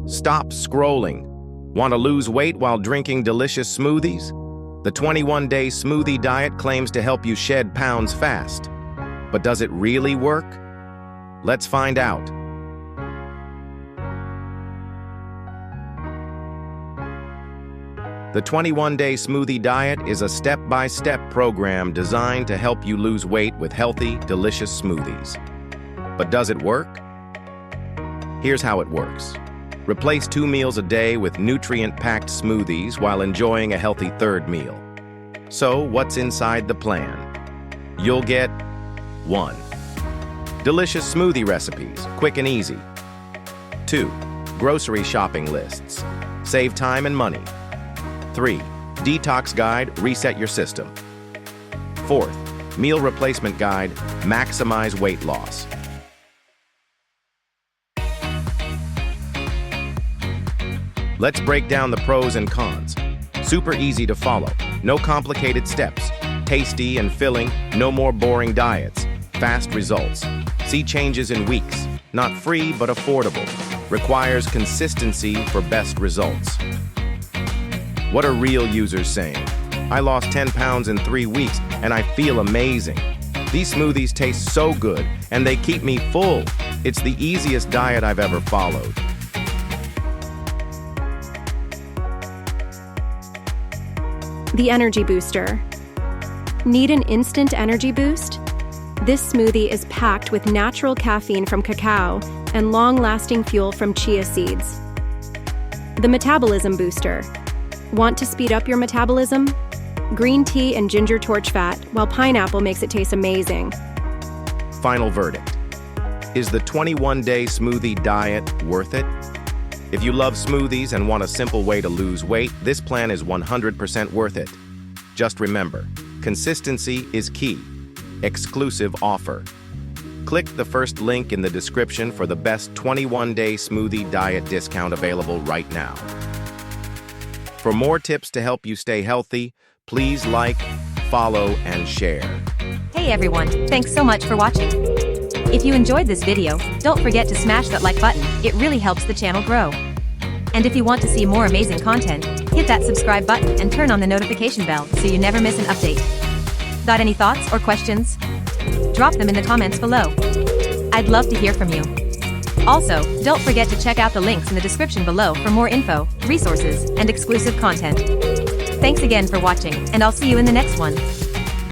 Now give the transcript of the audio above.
Stop scrolling. Want to lose weight while drinking delicious smoothies? The 21-day Smoothie Diet claims to help you shed pounds fast. But does it really work? Let's find out. The 21-day Smoothie Diet is a step-by-step program designed to help you lose weight with healthy, delicious smoothies. But does it work? Here's how it works. Replace 2 meals a day with nutrient-packed smoothies while enjoying a healthy third meal. So, what's inside the plan? You'll get 1. Delicious smoothie recipes, quick and easy. 2. Grocery shopping lists. Save time and money. 3. Detox guide, reset your system. 4th, meal replacement guide, maximize weight loss. Let's break down the pros and cons. Super easy to follow, no complicated steps. Tasty and filling, no more boring diets. Fast results. See changes in weeks. Not free, but affordable. Requires consistency for best results. What are real users saying? I lost 10 pounds in 3 weeks, and I feel amazing. These smoothies taste so good, and they keep me full. It's the easiest diet I've ever followed. The Energy Booster. Need an instant energy boost? This smoothie is packed with natural caffeine from cacao and long-lasting fuel from chia seeds. The Metabolism Booster. Want to speed up your metabolism? Green tea and ginger torch fat, while pineapple makes it taste amazing. Final verdict. Is the 21-day Smoothie Diet worth it? If you love smoothies and want a simple way to lose weight, this plan is 100% worth it. Just remember, consistency is key. Exclusive offer. Click the first link in the description for the best 21-day Smoothie Diet discount available right now. For more tips to help you stay healthy, please like, follow, and share. Hey everyone, thanks so much for watching. If you enjoyed this video, don't forget to smash that like button, it really helps the channel grow. And if you want to see more amazing content, hit that subscribe button and turn on the notification bell so you never miss an update. Got any thoughts or questions? Drop them in the comments below. I'd love to hear from you. Also, don't forget to check out the links in the description below for more info, resources, and exclusive content. Thanks again for watching, and I'll see you in the next one.